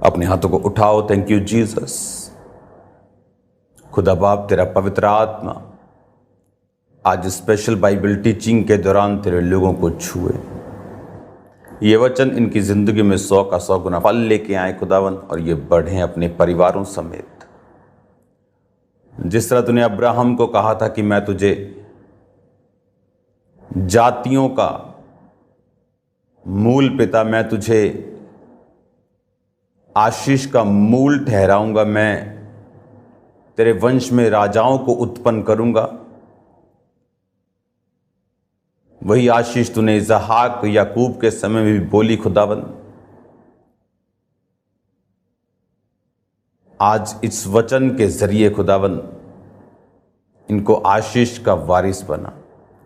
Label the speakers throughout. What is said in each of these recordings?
Speaker 1: अपने हाथों को उठाओ। Thank you Jesus. खुदा बाप, तेरा पवित्र आत्मा आज स्पेशल बाइबल टीचिंग के दौरान तेरे लोगों को छुए। ये वचन इनकी ज़िंदगी में 100 का 100 गुना फल लेके आए खुदावन, और ये बढ़ें अपने परिवारों समेत। जिस तरह तूने अब्राहम को कहा था कि मैं तुझे जातियों का मूल पिता, मैं तुझे आशीष का मूल ठहराऊंगा, मैं तेरे वंश में राजाओं को उत्पन्न करूंगा, वही आशीष तूने इसहाक याकूब के समय में भी बोली खुदावन। आज इस वचन के जरिए खुदावन इनको आशीष का वारिस बना।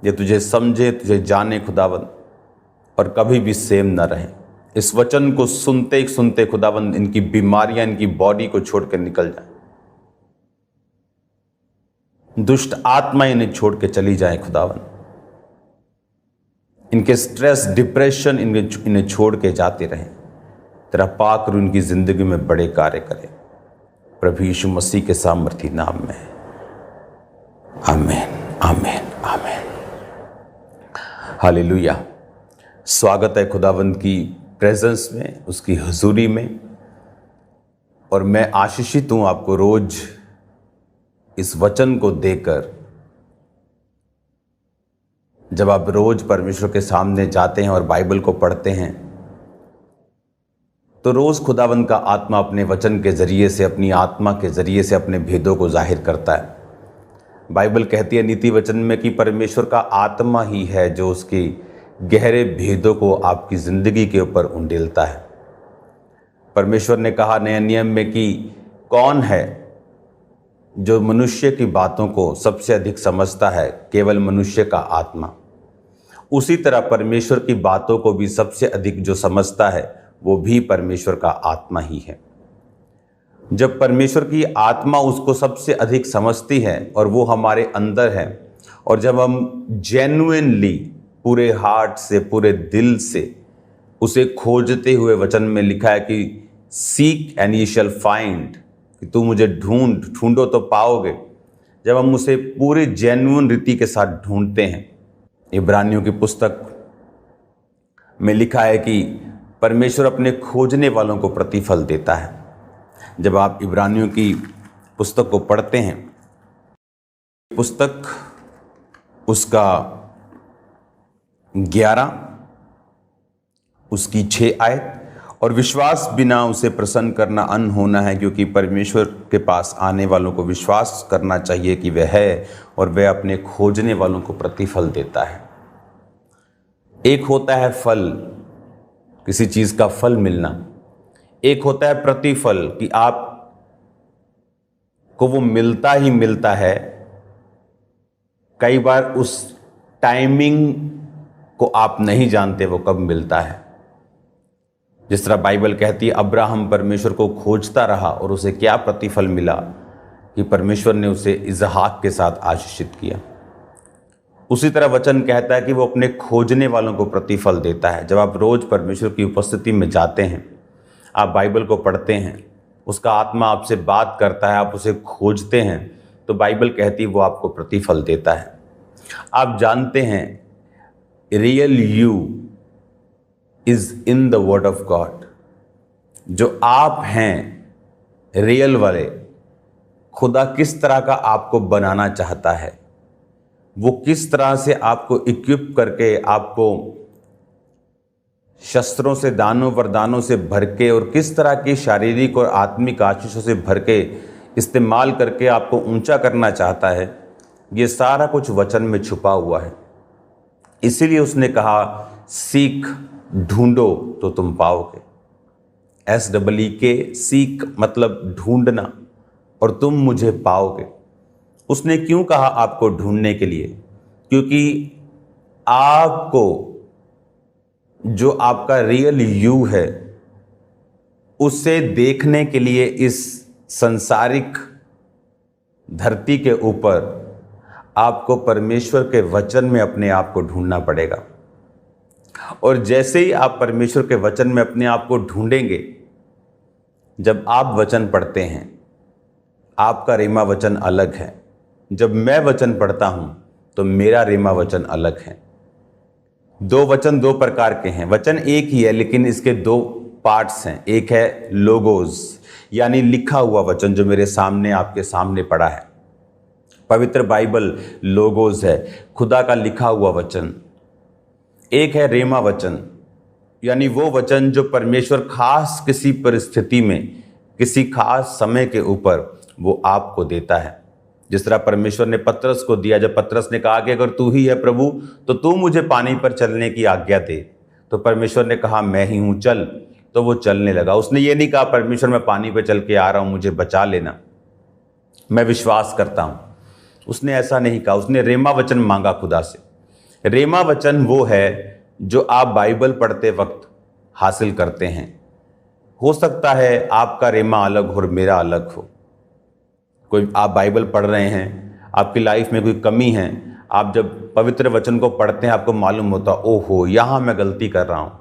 Speaker 1: ये तुझे समझे, तुझे जाने खुदावन, और कभी भी सेम न रहे। इस वचन को सुनते ही सुनते खुदावन इनकी बीमारियां इनकी बॉडी को छोड़कर निकल जाए, दुष्ट आत्मा इन्हें छोड़ के चली जाए खुदावन। इनके स्ट्रेस डिप्रेशन इन्हें छोड़ के जाते रहे। तेरा पाक रूह इनकी जिंदगी में बड़े कार्य करे, प्रभु यीशु मसीह के सामर्थी नाम में, आमीन आमीन आमीन। हालेलुया। स्वागत है खुदावंद की प्रेजेंस में, उसकी हुजूरी में। और मैं आशीषित हूँ आपको रोज इस वचन को देकर। जब आप रोज परमेश्वर के सामने जाते हैं और बाइबल को पढ़ते हैं, तो रोज खुदावंद का आत्मा अपने वचन के जरिए से, अपनी आत्मा के जरिए से अपने भेदों को जाहिर करता है। बाइबल कहती है नीति वचन में कि परमेश्वर का आत्मा ही है जो उसकी गहरे भेदों को आपकी ज़िंदगी के ऊपर उंडेलता है। परमेश्वर ने कहा नए नियम में कि कौन है जो मनुष्य की बातों को सबसे अधिक समझता है? केवल मनुष्य का आत्मा। उसी तरह परमेश्वर की बातों को भी सबसे अधिक जो समझता है वो भी परमेश्वर का आत्मा ही है। जब परमेश्वर की आत्मा उसको सबसे अधिक समझती है और वो हमारे अंदर है, और जब हम जेन्युइनली पूरे हार्ट से, पूरे दिल से उसे खोजते हुए, वचन में लिखा है कि seek and you shall find, कि तू मुझे ढूंढो तो पाओगे। जब हम उसे पूरे जेन्युइन रीति के साथ ढूंढते हैं, इब्रानियों की पुस्तक में लिखा है कि परमेश्वर अपने खोजने वालों को प्रतिफल देता है। जब आप इब्रानियों की पुस्तक को पढ़ते हैं, पुस्तक उसका 11 उसकी 6 आयत, और विश्वास बिना उसे प्रसन्न करना अन्न होना है, क्योंकि परमेश्वर के पास आने वालों को विश्वास करना चाहिए कि वह है, और वह अपने खोजने वालों को प्रतिफल देता है। एक होता है फल, किसी चीज़ का फल मिलना, एक होता है प्रतिफल कि आप को वो मिलता ही मिलता है। कई बार उस टाइमिंग को आप नहीं जानते वो कब मिलता है। जिस तरह बाइबल कहती है अब्राहम परमेश्वर को खोजता रहा और उसे क्या प्रतिफल मिला कि परमेश्वर ने उसे इसहाक के साथ आशीषित किया। उसी तरह वचन कहता है कि वो अपने खोजने वालों को प्रतिफल देता है। जब आप रोज परमेश्वर की उपस्थिति में जाते हैं, आप बाइबल को पढ़ते हैं, उसका आत्मा आपसे बात करता है, आप उसे खोजते हैं, तो बाइबल कहती है वो आपको प्रतिफल देता है। आप जानते हैं real you is in the word of God. जो आप हैं रियल वाले, खुदा किस तरह का आपको बनाना चाहता है, वो किस तरह से आपको इक्विप करके, आपको शस्त्रों से, दानों वरदानों से भर के, और किस तरह की शारीरिक और आत्मिक आशीषों से भर के इस्तेमाल करके आपको ऊंचा करना चाहता है, ये सारा कुछ वचन में छुपा हुआ है। इसीलिए उसने कहा सीख, ढूंढो तो तुम पाओगे। SEEK, सीख मतलब ढूंढना, और तुम मुझे पाओगे। उसने क्यों कहा आपको ढूंढने के लिए? क्योंकि आपको जो आपका रियल यू है उसे देखने के लिए इस संसारिक धरती के ऊपर आपको परमेश्वर के वचन में अपने आप को ढूंढना पड़ेगा। और जैसे ही आप परमेश्वर के वचन में अपने आप को ढूंढेंगे, जब आप वचन पढ़ते हैं, आपका रेमा वचन अलग है। जब मैं वचन पढ़ता हूं तो मेरा रेमा वचन अलग है। दो वचन दो प्रकार के हैं। वचन एक ही है लेकिन इसके दो पार्ट्स हैं। एक है लोगोस यानी लिखा हुआ वचन जो मेरे सामने आपके सामने पड़ा है। पवित्र बाइबल लोगोस है, खुदा का लिखा हुआ वचन। एक है रेमा वचन यानी वो वचन जो परमेश्वर खास किसी परिस्थिति में, किसी खास समय के ऊपर वो आपको देता है। जिस तरह परमेश्वर ने पतरस को दिया, जब पतरस ने कहा कि अगर तू ही है प्रभु तो तू मुझे पानी पर चलने की आज्ञा दे, तो परमेश्वर ने कहा मैं ही हूं, चल। तो वो चलने लगा। उसने ये नहीं कहा परमेश्वर मैं पानी पर चल के आ रहा हूं, मुझे बचा लेना, मैं विश्वास करता हूं। उसने ऐसा नहीं कहा, उसने रेमा वचन मांगा खुदा से। रेमा वचन वो है जो आप बाइबल पढ़ते वक्त हासिल करते हैं। हो सकता है आपका रेमा अलग हो और मेरा अलग हो। कोई आप बाइबल पढ़ रहे हैं, आपकी लाइफ में कोई कमी है, आप जब पवित्र वचन को पढ़ते हैं आपको मालूम होता ओहो यहाँ मैं गलती कर रहा हूँ,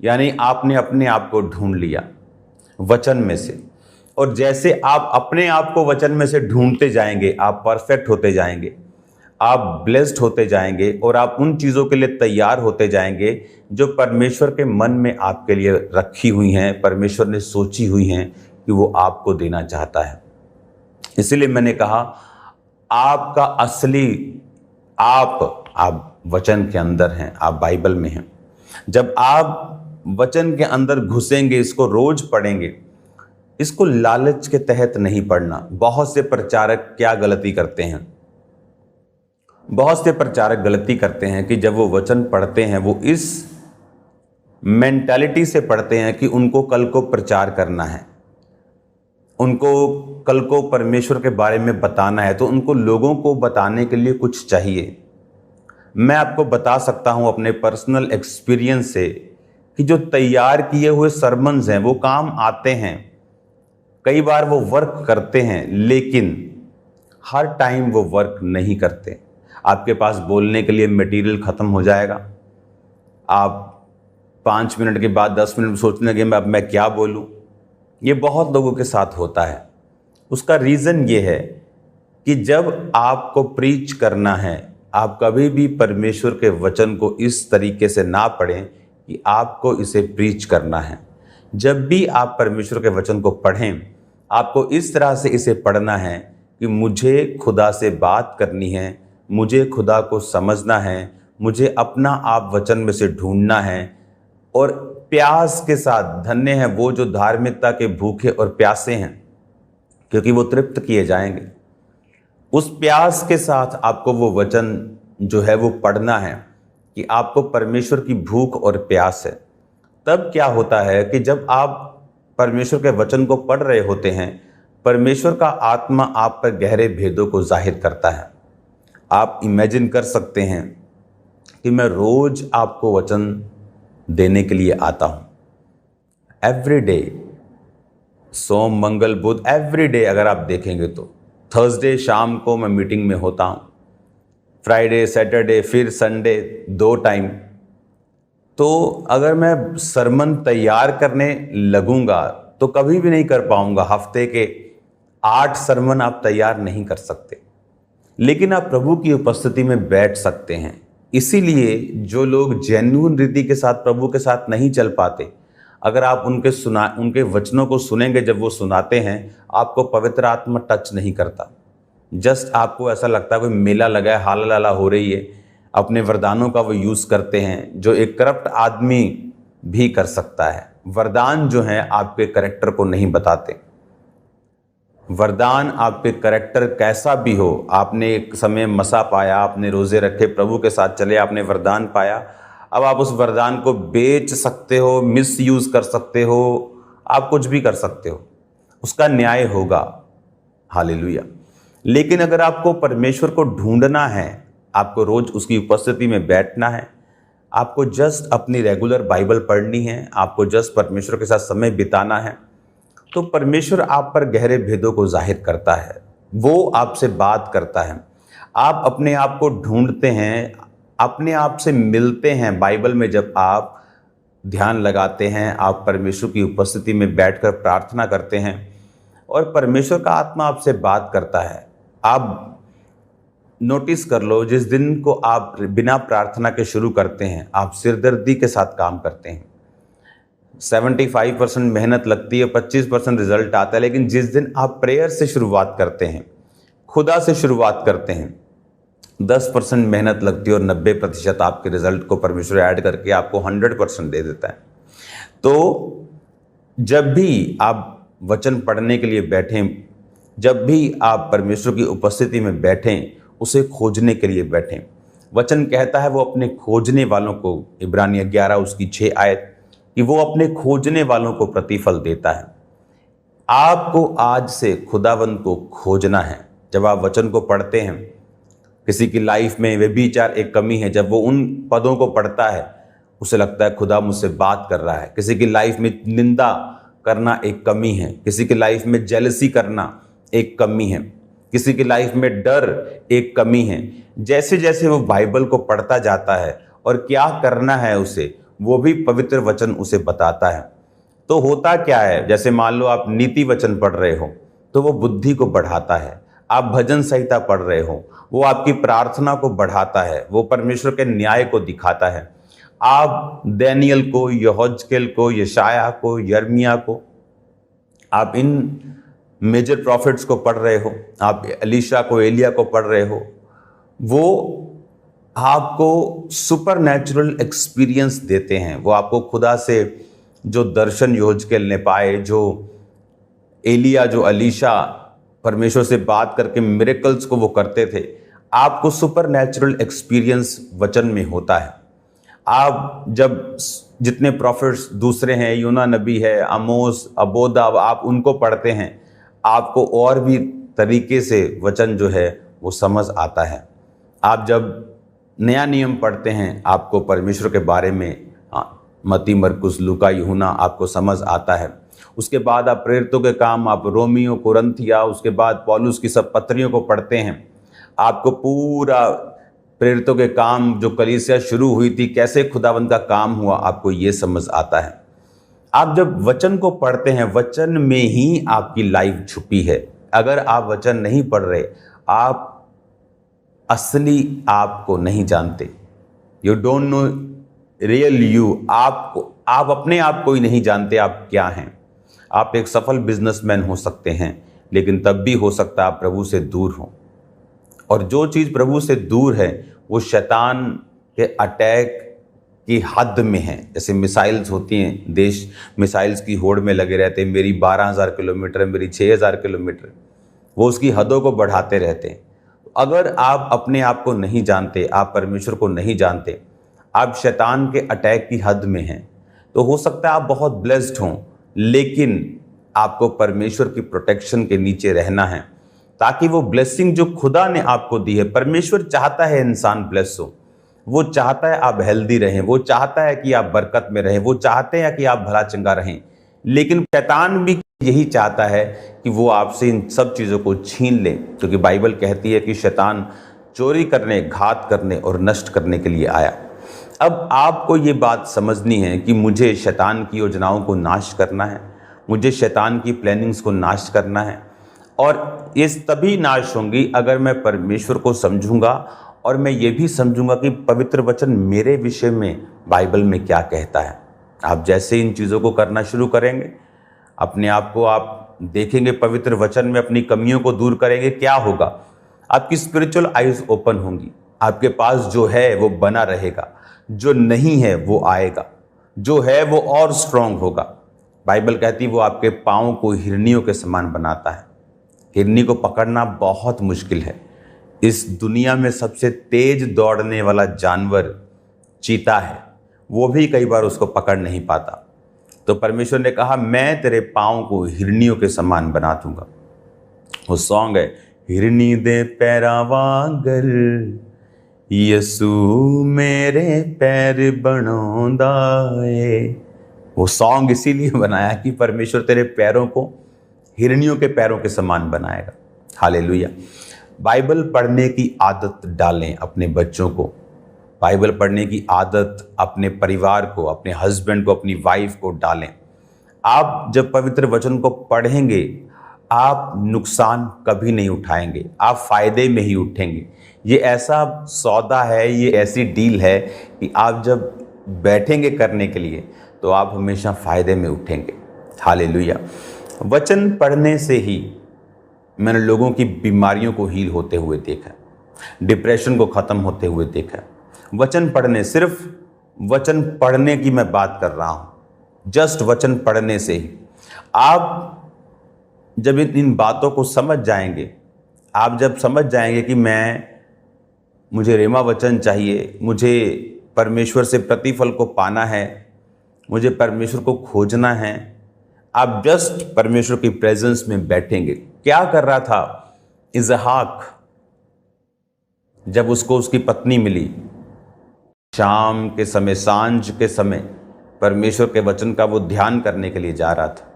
Speaker 1: यानी आपने अपने आप को ढूंढ लिया वचन में से। और जैसे आप अपने आप को वचन में से ढूंढते जाएंगे आप परफेक्ट होते जाएंगे, आप ब्लेस्ड होते जाएंगे और आप उन चीज़ों के लिए तैयार होते जाएंगे जो परमेश्वर के मन में आपके लिए रखी हुई हैं, परमेश्वर ने सोची हुई हैं कि वो आपको देना चाहता है। इसीलिए मैंने कहा आपका असली आप वचन के अंदर हैं, आप बाइबल में हैं। जब आप वचन के अंदर घुसेंगे, इसको रोज पढ़ेंगे, इसको लालच के तहत नहीं पढ़ना। बहुत से प्रचारक क्या गलती करते हैं, बहुत से प्रचारक गलती करते हैं कि जब वो वचन पढ़ते हैं वो इस मेंटालिटी से पढ़ते हैं कि उनको कल को प्रचार करना है, उनको कल को परमेश्वर के बारे में बताना है, तो उनको लोगों को बताने के लिए कुछ चाहिए। मैं आपको बता सकता हूं अपने पर्सनल एक्सपीरियंस से कि जो तैयार किए हुए सरमन्स हैं वो काम आते हैं, कई बार वो वर्क करते हैं, लेकिन हर टाइम वो वर्क नहीं करते। आपके पास बोलने के लिए मटेरियल ख़त्म हो जाएगा, आप 5 मिनट के बाद 10 मिनट सोचने लगे अब मैं क्या बोलूं। ये बहुत लोगों के साथ होता है। उसका रीज़न ये है कि जब आपको प्रीच करना है, आप कभी भी परमेश्वर के वचन को इस तरीके से ना पढ़ें कि आपको इसे प्रीच करना है। जब भी आप परमेश्वर के वचन को पढ़ें, आपको इस तरह से इसे पढ़ना है कि मुझे खुदा से बात करनी है, मुझे खुदा को समझना है, मुझे अपना आप वचन में से ढूंढना है। और प्यास के साथ, धन्य है वो जो धार्मिकता के भूखे और प्यासे हैं क्योंकि वो तृप्त किए जाएंगे। उस प्यास के साथ आपको वो वचन जो है वो पढ़ना है कि आपको परमेश्वर की भूख और प्यास है। तब क्या होता है कि जब आप परमेश्वर के वचन को पढ़ रहे होते हैं, परमेश्वर का आत्मा आप पर गहरे भेदों को जाहिर करता है। आप इमेजिन कर सकते हैं कि मैं रोज आपको वचन देने के लिए आता हूं, एवरी डे, सोम मंगल बुध, एवरी डे। अगर आप देखेंगे तो थर्सडे शाम को मैं मीटिंग में होता हूं, फ्राइडे, सैटरडे, फिर संडे, 2 टाइम। तो अगर मैं सरमन तैयार करने लगूंगा तो कभी भी नहीं कर पाऊंगा। हफ्ते के 8 सरमन आप तैयार नहीं कर सकते, लेकिन आप प्रभु की उपस्थिति में बैठ सकते हैं। इसीलिए जो लोग जेन्युइन रीति के साथ प्रभु के साथ नहीं चल पाते, अगर आप उनके वचनों को सुनेंगे, जब वो सुनाते हैं आपको पवित्र आत्मा टच नहीं करता। जस्ट आपको ऐसा लगता है कोई मेला लगा है, हाला लाला हो रही है। अपने वरदानों का वो यूज़ करते हैं जो एक करप्ट आदमी भी कर सकता है। वरदान जो हैं आपके करैक्टर को नहीं बताते। वरदान आपके करैक्टर कैसा भी हो, आपने एक समय मसा पाया, आपने रोज़े रखे, प्रभु के साथ चले, आपने वरदान पाया, अब आप उस वरदान को बेच सकते हो, मिस यूज़ कर सकते हो, आप कुछ भी कर सकते हो, उसका न्याय होगा। हालेलुया। लेकिन अगर आपको परमेश्वर को ढूंढना है, आपको रोज उसकी उपस्थिति में बैठना है, आपको जस्ट अपनी रेगुलर बाइबल पढ़नी है, आपको जस्ट परमेश्वर के साथ समय बिताना है, तो परमेश्वर आप पर गहरे भेदों को जाहिर करता है, वो आपसे बात करता है। आप अपने आप को ढूंढते हैं, अपने आप से मिलते हैं। बाइबल में जब आप ध्यान लगाते हैं, आप परमेश्वर की उपस्थिति में बैठकर प्रार्थना करते हैं और परमेश्वर का आत्मा आपसे बात करता है। आप नोटिस कर लो, जिस दिन को आप बिना प्रार्थना के शुरू करते हैं, आप सिरदर्दी के साथ काम करते हैं। 75% मेहनत लगती है, 25% रिजल्ट आता है। लेकिन जिस दिन आप प्रेयर से शुरुआत करते हैं, खुदा से शुरुआत करते हैं, 10% मेहनत लगती है और 90% आपके रिजल्ट को परमेश्वर ऐड करके आपको 100% दे देता है। तो जब भी आप वचन पढ़ने के लिए बैठें, जब भी आप परमेश्वर की उपस्थिति में बैठें, उसे खोजने के लिए बैठें। वचन कहता है वो अपने खोजने वालों को, इब्रानियों 11 उसकी 6 आयत, कि वो अपने खोजने वालों को प्रतिफल देता है। आपको आज से खुदावंद को खोजना है। जब आप वचन को पढ़ते हैं, किसी की लाइफ में व्यभिचार एक कमी है, जब वो उन पदों को पढ़ता है उसे लगता है खुदा मुझसे बात कर रहा है। किसी की लाइफ में निंदा करना एक कमी है, किसी की लाइफ में जेलसी करना एक कमी है, किसी की लाइफ में डर एक कमी है। जैसे जैसे वो बाइबल को पढ़ता जाता है और क्या करना है उसे, वो भी पवित्र वचन उसे बताता है। तो होता क्या है, जैसे मान लो आप नीति वचन पढ़ रहे हो तो वो बुद्धि को बढ़ाता है। आप भजन संहिता पढ़ रहे हो, वो आपकी प्रार्थना को बढ़ाता है, वो परमेश्वर के न्याय को दिखाता है। आप दानियेल को, यहोजकेल को, यशाया को, यर्मिया को, आप इन मेजर प्रॉफिट्स को पढ़ रहे हो, आप एलीशा को, एलिया को पढ़ रहे हो, वो आपको सुपर नेचुरल एक्सपीरियंस देते हैं। वो आपको खुदा से जो दर्शन यहोजकेल ने पाए, जो एलिया, जो एलीशा परमेश्वर से बात करके मिरेकल्स को वो करते थे, आपको सुपर नेचुरल एक्सपीरियंस वचन में होता है। आप जब जितने प्रॉफिट्स दूसरे हैं, यूना नबी है, आमोस, अबोदा, आप उनको पढ़ते हैं, आपको और भी तरीके से वचन जो है वो समझ आता है। आप जब नया नियम पढ़ते हैं, आपको परमेश्वर के बारे में मत्ती, मरकुस, लूका, यूहन्ना आपको समझ आता है। उसके बाद आप प्रेरितों के काम, आप रोमियो, कुरिन्थिया, उसके बाद पौलुस की सब पत्रियों को पढ़ते हैं, आपको पूरा प्रेरितों के काम, जो कलीसिया शुरू हुई थी, कैसे खुदावंद का काम हुआ, आपको ये समझ आता है। आप जब वचन को पढ़ते हैं, वचन में ही आपकी लाइफ छुपी है। अगर आप वचन नहीं पढ़ रहे, आप असली आप को नहीं जानते। You don't know real you. आप अपने आप को ही नहीं जानते आप क्या हैं। आप एक सफल बिजनेसमैन हो सकते हैं, लेकिन तब भी हो सकता है आप प्रभु से दूर हो। और जो चीज़ प्रभु से दूर है वो शैतान के अटैक की हद में है। जैसे मिसाइल्स होती हैं, देश मिसाइल्स की होड़ में लगे रहते हैं, मेरी 12,000 किलोमीटर, मेरी 6,000 किलोमीटर, वो उसकी हदों को बढ़ाते रहते हैं। अगर आप अपने आप को नहीं जानते, आप परमेश्वर को नहीं जानते, आप शैतान के अटैक की हद में हैं, तो हो सकता है आप बहुत ब्लेस्ड हों, लेकिन आपको परमेश्वर की प्रोटेक्शन के नीचे रहना है, ताकि वो ब्लेसिंग जो खुदा ने आपको दी है, परमेश्वर चाहता है इंसान ब्लेस हो, वो चाहता है आप हेल्दी रहें, वो चाहता है कि आप बरकत में रहें, वो चाहते हैं कि आप भला चंगा रहें। लेकिन शैतान भी यही चाहता है कि वो आपसे इन सब चीज़ों को छीन ले, क्योंकि बाइबल कहती है कि शैतान चोरी करने, घात करने और नष्ट करने के लिए आया। अब आपको ये बात समझनी है कि मुझे शैतान की योजनाओं को नाश करना है, मुझे शैतान की प्लानिंग्स को नाश करना है, और ये तभी नाश होंगी अगर मैं परमेश्वर को समझूंगा और मैं ये भी समझूंगा कि पवित्र वचन मेरे विषय में बाइबल में क्या कहता है। आप जैसे इन चीज़ों को करना शुरू करेंगे, अपने आप को आप देखेंगे पवित्र वचन में, अपनी कमियों को दूर करेंगे, क्या होगा, आपकी स्पिरिचुअल आइज ओपन होंगी। आपके पास जो है वो बना रहेगा, जो नहीं है वो आएगा, जो है वो और स्ट्रांग होगा। बाइबल कहती है वो आपके पाँव को हिरनियों के समान बनाता है। हिरनी को पकड़ना बहुत मुश्किल है। इस दुनिया में सबसे तेज दौड़ने वाला जानवर चीता है, वो भी कई बार उसको पकड़ नहीं पाता। तो परमेश्वर ने कहा मैं तेरे पाँव को हिरनियों के समान बना दूंगा। वो सॉन्ग है, हिरनी दे पैरा वांगर यसू मेरे पैर बनांदा है। वो सॉन्ग इसीलिए बनाया कि परमेश्वर तेरे पैरों को हिरनियों के पैरों के समान बनाएगा। हालेलुया। बाइबल पढ़ने की आदत डालें अपने बच्चों को। बाइबल पढ़ने की आदत अपने परिवार को, अपने हस्बैंड को, अपनी वाइफ को डालें। आप जब पवित्र वचन को पढ़ेंगे, आप नुकसान कभी नहीं उठाएंगे, आप फायदे में ही उठेंगे। ये ऐसा सौदा है, ये ऐसी डील है कि आप जब बैठेंगे करने के लिए तो आप हमेशा फायदे में उठेंगे। हालेलुया। वचन पढ़ने से ही मैंने लोगों की बीमारियों को हील होते हुए देखा, डिप्रेशन को ख़त्म होते हुए देखा। वचन पढ़ने, सिर्फ वचन पढ़ने की मैं बात कर रहा हूँ, जस्ट वचन पढ़ने से ही। आप जब इन बातों को समझ जाएंगे, आप जब समझ जाएंगे कि मुझे रेमा वचन चाहिए, मुझे परमेश्वर से प्रतिफल को पाना है, मुझे परमेश्वर को खोजना है, आप जस्ट परमेश्वर की प्रेजेंस में बैठेंगे। क्या कर रहा था इसहाक जब उसको उसकी पत्नी मिली? शाम के समय, सांझ के समय परमेश्वर के वचन का वो ध्यान करने के लिए जा रहा था।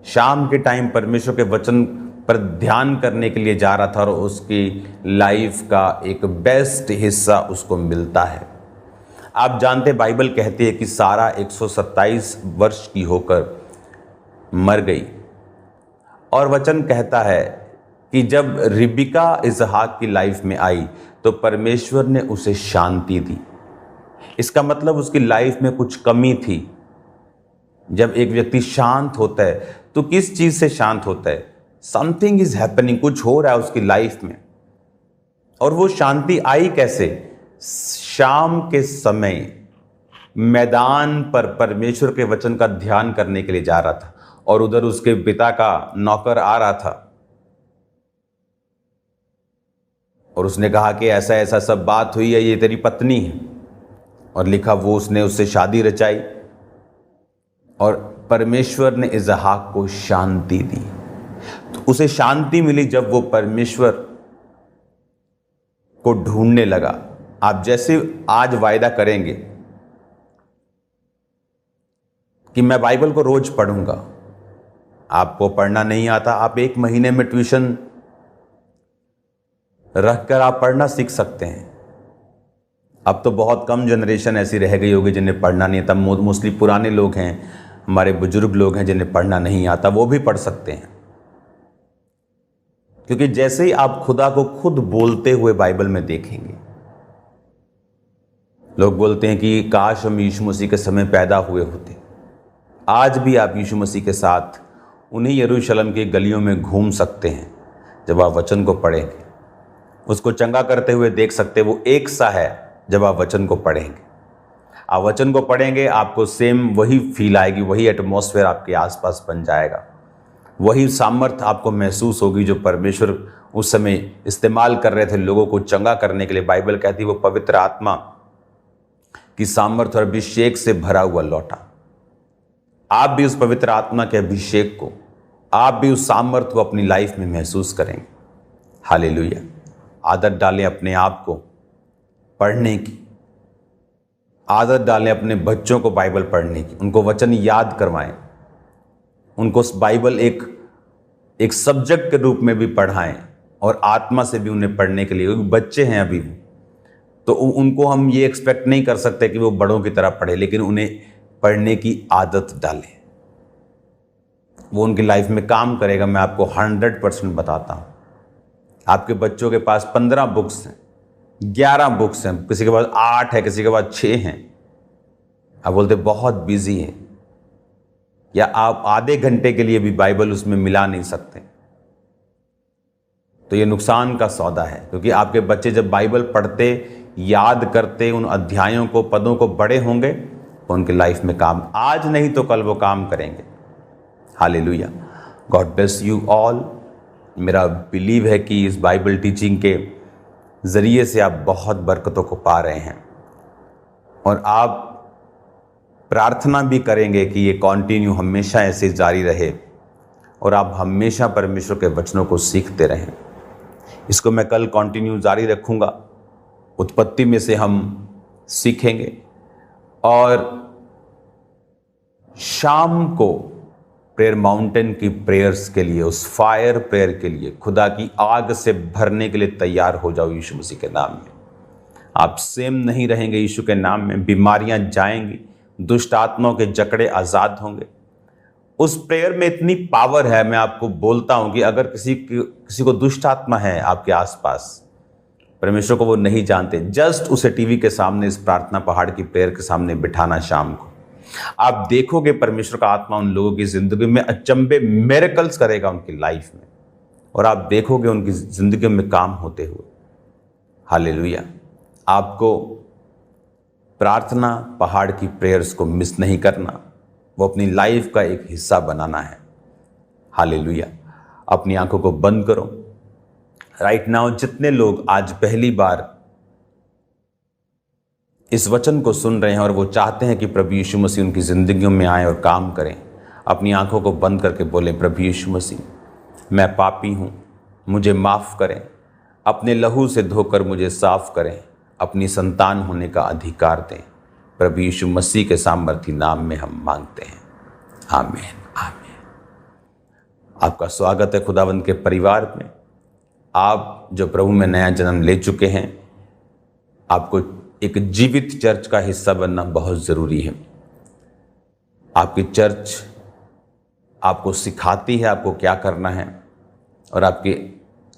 Speaker 1: शाम के टाइम परमेश्वर के वचन पर ध्यान करने के लिए जा रहा था और उसकी लाइफ का एक बेस्ट हिस्सा उसको मिलता है। आप जानते, बाइबल कहती है कि सारा 127 वर्ष की होकर मर गई, और वचन कहता है कि जब रिबिका इसहाक की लाइफ में आई तो परमेश्वर ने उसे शांति दी। इसका मतलब उसकी लाइफ में कुछ कमी थी। जब एक व्यक्ति शांत होता है तो किस चीज से शांत होता है? समथिंग इज हैपनिंग, कुछ हो रहा है उसकी लाइफ में। और वो शांति आई कैसे? शाम के समय मैदान पर परमेश्वर के वचन का ध्यान करने के लिए जा रहा था और उधर उसके पिता का नौकर आ रहा था और उसने कहा कि ऐसा ऐसा सब बात हुई है, ये तेरी पत्नी है। और लिखा वो उसने उससे शादी रचाई और परमेश्वर ने इसहाक को शांति दी। तो उसे शांति मिली जब वो परमेश्वर को ढूंढने लगा। आप जैसे आज वायदा करेंगे कि मैं बाइबल को रोज पढ़ूंगा, आपको पढ़ना नहीं आता, आप 1 महीने में ट्यूशन रखकर आप पढ़ना सीख सकते हैं। अब तो बहुत कम जनरेशन ऐसी रह गई होगी जिन्हें पढ़ना नहीं आता। मोस्टली पुराने लोग हैं, हमारे बुजुर्ग लोग हैं जिन्हें पढ़ना नहीं आता, वो भी पढ़ सकते हैं। क्योंकि जैसे ही आप खुदा को खुद बोलते हुए बाइबल में देखेंगे, लोग बोलते हैं कि काश हम यीशु मसीह के समय पैदा हुए होते। आज भी आप यीशु मसीह के साथ उन्हीं यरूशलेम की गलियों में घूम सकते हैं। जब आप वचन को पढ़ेंगे, उसको चंगा करते हुए देख सकते। वो एक सा है जब आप वचन को पढ़ेंगे। आप वचन को पढ़ेंगे, आपको सेम वही फील आएगी, वही एटमॉस्फेयर आपके आसपास बन जाएगा, वही सामर्थ्य आपको महसूस होगी जो परमेश्वर उस समय इस्तेमाल कर रहे थे लोगों को चंगा करने के लिए। बाइबल कहती है वो पवित्र आत्मा की सामर्थ्य और अभिषेक से भरा हुआ लौटा। आप भी उस पवित्र आत्मा के अभिषेक को, आप भी उस सामर्थ्य को अपनी लाइफ में महसूस करेंगे। हालेलुया। आदत डालें अपने आप को पढ़ने की, आदत डालें अपने बच्चों को बाइबल पढ़ने की, उनको वचन याद करवाएं, उनको बाइबल एक सब्जेक्ट के रूप में भी पढ़ाएं और आत्मा से भी उन्हें पढ़ने के लिए। क्योंकि बच्चे हैं अभी, तो उनको हम ये एक्सपेक्ट नहीं कर सकते कि वो बड़ों की तरह पढ़े, लेकिन उन्हें पढ़ने की आदत डालें। वो उनकी लाइफ में काम करेगा, मैं आपको 100% बताता हूँ। आपके बच्चों के पास 15 बुक्स हैं, 11 बुक्स हैं, किसी के पास 8 है, किसी के पास 6 हैं। आप बोलते बहुत बिजी हैं, या आप आधे घंटे के लिए भी बाइबल उसमें मिला नहीं सकते, तो ये नुकसान का सौदा है। क्योंकि आपके बच्चे जब बाइबल पढ़ते, याद करते, उन अध्यायों को, पदों को बड़े होंगे तो उनकी लाइफ में काम, आज नहीं तो कल वो काम करेंगे। Hallelujah. God bless you all. मेरा बिलीव है कि इस बाइबल टीचिंग के ज़रिए से आप बहुत बरकतों को पा रहे हैं और आप प्रार्थना भी करेंगे कि ये कंटिन्यू हमेशा ऐसे जारी रहे और आप हमेशा परमेश्वर के वचनों को सीखते रहें। इसको मैं कल कंटिन्यू जारी रखूँगा। उत्पत्ति में से हम सीखेंगे और शाम को प्रेयर माउंटेन की प्रेयर्स के लिए, उस फायर प्रेयर के लिए, खुदा की आग से भरने के लिए तैयार हो जाओ यीशु मसीह के नाम में। आप सेम नहीं रहेंगे यीशु के नाम में। बीमारियां जाएंगी, दुष्ट आत्माओं के जकड़े आज़ाद होंगे। उस प्रेयर में इतनी पावर है, मैं आपको बोलता हूं कि अगर किसी को दुष्ट आत्मा है आपके आसपास, परमेश्वर को वो नहीं जानते, जस्ट उसे टीवी के सामने इस प्रार्थना पहाड़ की प्रेयर के सामने बिठाना शाम को, आप देखोगे परमेश्वर का आत्मा उन लोगों की जिंदगी में अचंभे मिरेकल्स करेगा उनकी लाइफ में, और आप देखोगे उनकी जिंदगी में काम होते हुए। हालेलुया। आपको प्रार्थना पहाड़ की प्रेयर्स को मिस नहीं करना, वो अपनी लाइफ का एक हिस्सा बनाना है। हालेलुया। अपनी आंखों को बंद करो। राइट नाउ जितने लोग आज पहली बार इस वचन को सुन रहे हैं और वो चाहते हैं कि प्रभु यीशु मसीह उनकी जिंदगियों में आए और काम करें, अपनी आंखों को बंद करके बोले, प्रभु यीशु मसीह, मैं पापी हूँ, मुझे माफ़ करें, अपने लहू से धोकर मुझे साफ करें, अपनी संतान होने का अधिकार दें। प्रभु यीशु मसीह के सामर्थी नाम में हम मांगते हैं, आमीन आमीन। आपका स्वागत है खुदावंद के परिवार में। आप जो प्रभु में नया जन्म ले चुके हैं, आपको एक जीवित चर्च का हिस्सा बनना बहुत ज़रूरी है। आपकी चर्च आपको सिखाती है आपको क्या करना है, और आपके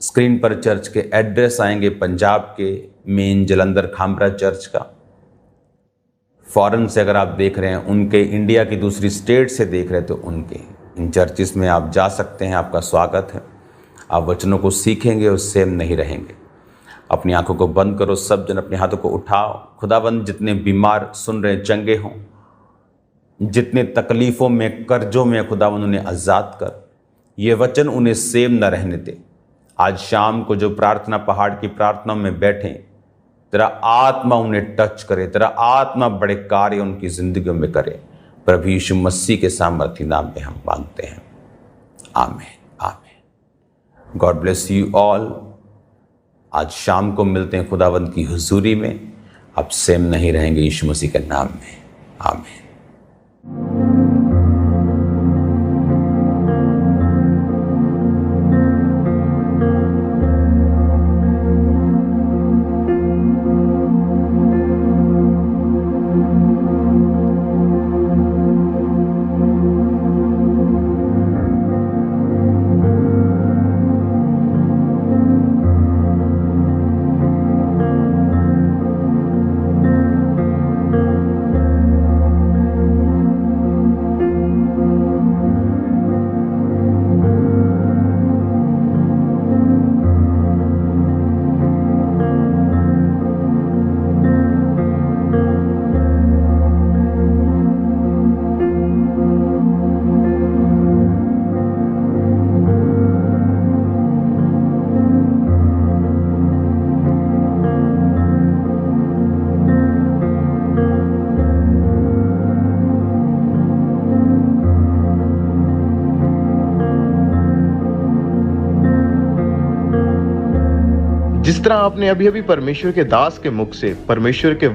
Speaker 1: स्क्रीन पर चर्च के एड्रेस आएंगे, पंजाब के मेन जलंधर खामरा चर्च का। फॉरेन से अगर आप देख रहे हैं उनके, इंडिया की दूसरी स्टेट से देख रहे हैं तो उनके, इन चर्चिस में आप जा सकते हैं। आपका स्वागत है। आप वचनों को सीखेंगे और सेम नहीं रहेंगे। अपनी आंखों को बंद करो, सब जन अपने हाथों को उठाओ। खुदावंद जितने बीमार सुन रहे चंगे हों, जितने तकलीफ़ों में कर्जों में खुदावंद उन्हें आज़ाद कर, ये वचन उन्हें सेम न रहने दे। आज शाम को जो प्रार्थना पहाड़ की प्रार्थना में बैठे, तेरा आत्मा उन्हें टच करे, तेरा आत्मा बड़े कार्य उनकी जिंदगियों में करे। प्रभु यीशु मसीह के सामर्थी नाम में हम मांगते हैं, आमीन आमीन। God bless you all. आज शाम को मिलते हैं खुदावंद की हुजूरी में। आप सेम नहीं रहेंगे यीशु मसीह के नाम में, आमीन।
Speaker 2: जिस तरह आपने अभी अभी परमेश्वर के दास के मुख से परमेश्वर के